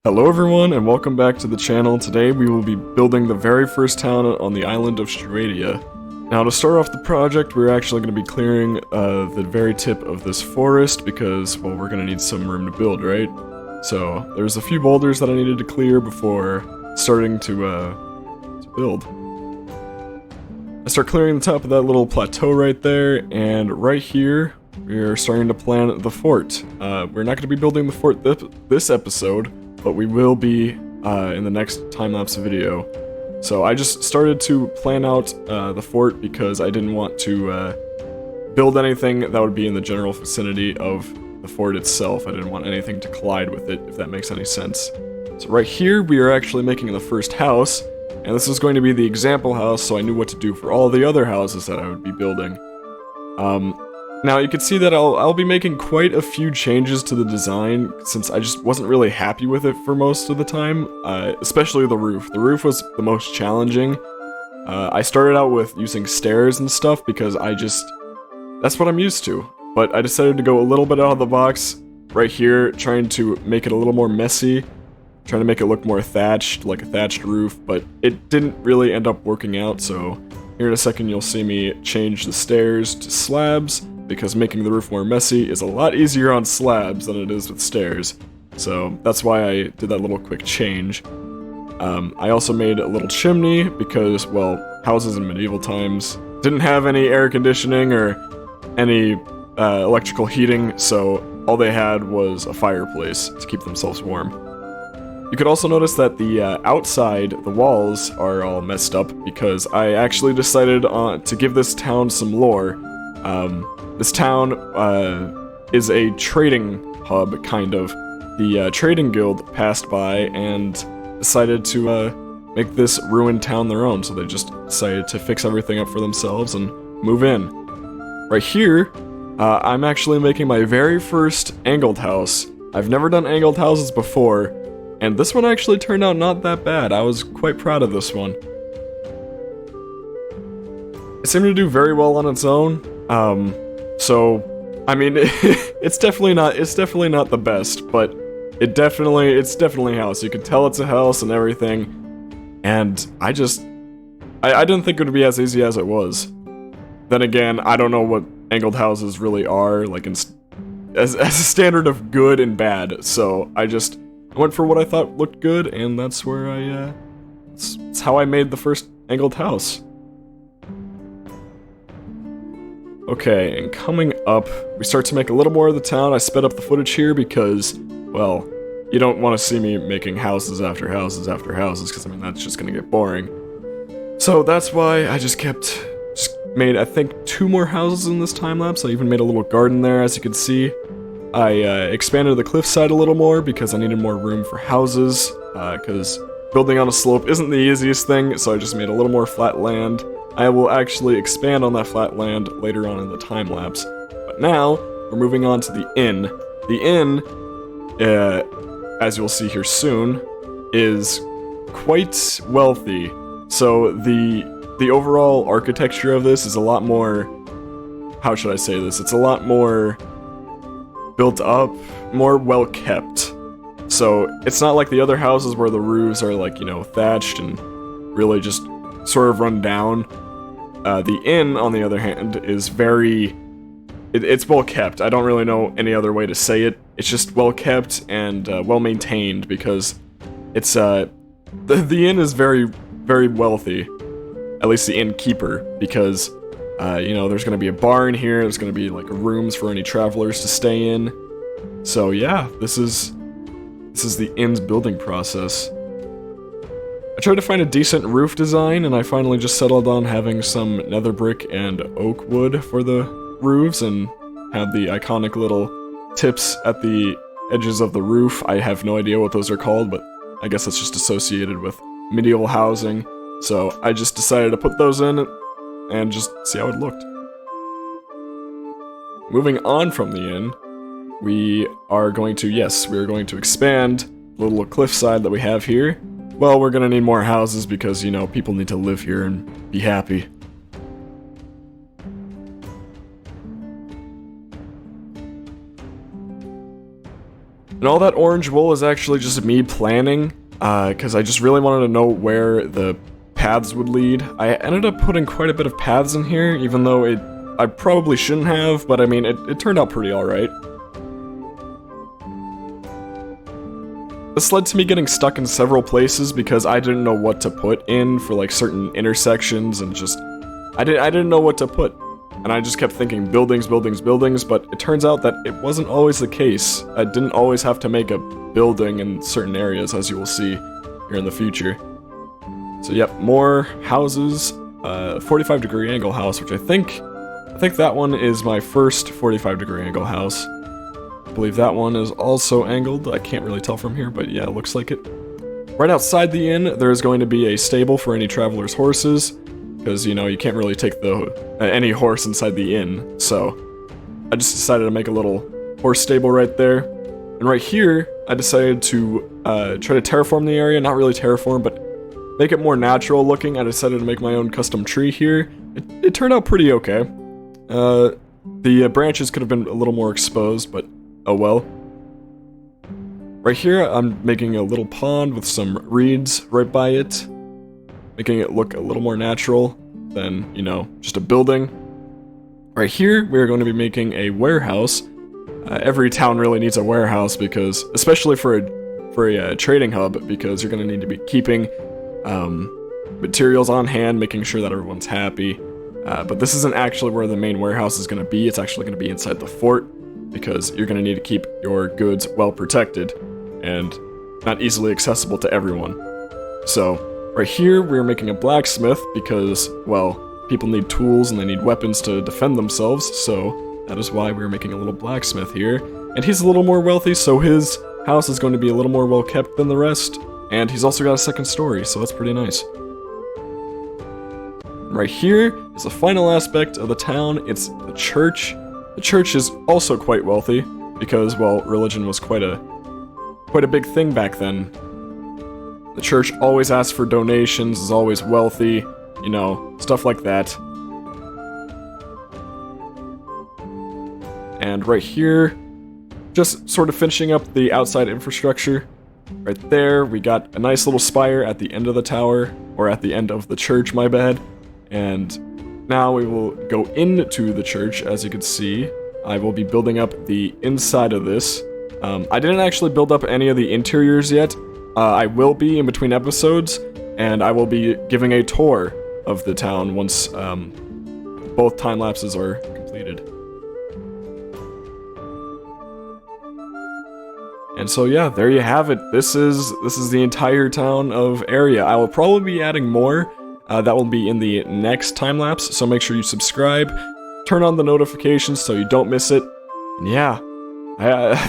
Hello everyone and welcome back to the channel. Today we will be building the very first town on the island of Struadia. Now to start off the project, we're actually going to be clearing the very tip of this forest because, well, we're going to need some room to build, right? So there's a few boulders that I needed to clear before starting to build. I start clearing the top of that little plateau right there, and right here we are starting to plan the fort. We're not going to be building the fort this episode, but we will be in the next time-lapse video. So I just started to plan out the fort because I didn't want to build anything that would be in the general vicinity of the fort itself. I didn't want anything to collide with it, if that makes any sense. So right here we are actually making the first house, and this is going to be the example house, so I knew what to do for all the other houses that I would be building. Now you can see that I'll be making quite a few changes to the design, since I just wasn't really happy with it for most of the time, especially the roof. The roof was the most challenging. I started out with using stairs and stuff because that's what I'm used to. But I decided to go a little bit out of the box right here, trying to make it a little more messy, trying to make it look more thatched, like a thatched roof, but it didn't really end up working out, so here in a second you'll see me change the stairs to slabs, because making the roof more messy is a lot easier on slabs than it is with stairs. So that's why I did that little quick change. I also made a little chimney because, well, houses in medieval times didn't have any air conditioning or any electrical heating, so all they had was a fireplace to keep themselves warm. You could also notice that the outside, the walls, are all messed up because I actually decided to give this town some lore. This town is a trading hub, kind of. The trading guild passed by and decided to make this ruined town their own, so they just decided to fix everything up for themselves and move in. Right here, I'm actually making my very first angled house. I've never done angled houses before, and this one actually turned out not that bad. I was quite proud of this one. It seemed to do very well on its own. So, I mean, it's definitely not the best, but it's definitely a house. You can tell it's a house and everything, and I didn't think it would be as easy as it was. Then again, I don't know what angled houses really are, like, as a standard of good and bad, so I went for what I thought looked good, and that's where that's how I made the first angled house. Okay, and coming up, we start to make a little more of the town. I sped up the footage here because, well, you don't want to see me making houses after houses after houses, because, I mean, that's just gonna get boring. So that's why I just made, I think, 2 more houses in this time-lapse. I even made a little garden there, as you can see. I expanded the cliffside a little more because I needed more room for houses, because building on a slope isn't the easiest thing, so I just made a little more flat land. I will actually expand on that flat land later on in the time-lapse. But now, we're moving on to the inn. The inn, as you'll see here soon, is quite wealthy. So the overall architecture of this is a lot more, how should I say this? It's a lot more built up, more well-kept. So it's not like the other houses where the roofs are, like, you know, thatched and really just sort of run down. The inn, on the other hand, is it's well kept. I don't really know any other way to say it. It's just well kept and well maintained because it's the inn is very, very wealthy. At least the innkeeper, because you know, there's gonna be a barn here. There's gonna be like rooms for any travelers to stay in. So yeah, this is the inn's building process. I tried to find a decent roof design, and I finally just settled on having some nether brick and oak wood for the roofs, and have the iconic little tips at the edges of the roof. I have no idea what those are called, but I guess it's just associated with medieval housing, so I just decided to put those in and just see how it looked. Moving on from the inn, we are going to expand the little cliffside that we have here. Well, we're gonna need more houses because, you know, people need to live here and be happy. And all that orange wool is actually just me planning, because I just really wanted to know where the paths would lead. I ended up putting quite a bit of paths in here, even though I probably shouldn't have, but I mean, it turned out pretty alright. This led to me getting stuck in several places because I didn't know what to put in for like certain intersections and just... I didn't know what to put. And I just kept thinking buildings, buildings, buildings, but it turns out that it wasn't always the case. I didn't always have to make a building in certain areas, as you will see here in the future. So yep, more houses. 45-degree angle house, which I think that one is my first 45-degree angle house. I believe that one is also angled. I can't really tell from here, but yeah, it looks like it. Right outside the inn, there is going to be a stable for any traveler's horses, because, you know, you can't really take any horse inside the inn, so I just decided to make a little horse stable right there. And right here, I decided to try to terraform the area, not really terraform, but make it more natural looking. I decided to make my own custom tree here. It turned out pretty okay. The branches could have been a little more exposed, but oh well. Right here, I'm making a little pond with some reeds right by it, making it look a little more natural than, you know, just a building. Right here, we're going to be making a warehouse. Every town really needs a warehouse because, especially for a trading hub, because you're going to need to be keeping materials on hand, making sure that everyone's happy. But this isn't actually where the main warehouse is going to be. It's actually going to be inside the fort, because you're going to need to keep your goods well protected and not easily accessible to everyone. So, right here, we're making a blacksmith because, well, people need tools and they need weapons to defend themselves, so that is why we're making a little blacksmith here. And he's a little more wealthy, so his house is going to be a little more well kept than the rest. And he's also got a second story, so that's pretty nice. Right here is the final aspect of the town. It's the church. The church is also quite wealthy because, well, religion was quite a big thing back then. The church always asks for donations, is always wealthy, you know, stuff like that. And right here, just sort of finishing up the outside infrastructure. Right there, we got a nice little spire at the end of the tower, or at the end of the church, my bad. And now we will go into the church. As you can see, I will be building up the inside of this. I didn't actually build up any of the interiors yet. I will be in between episodes, and I will be giving a tour of the town once both time lapses are completed. And so yeah, there you have it. This is the entire town of Aria. I will probably be adding more. That will be in the next time lapse, so make sure you subscribe, turn on the notifications so you don't miss it. And yeah,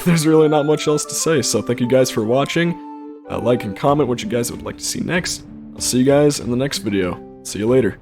there's really not much else to say, so thank you guys for watching. Like and comment what you guys would like to see next. I'll see you guys in the next video. See you later.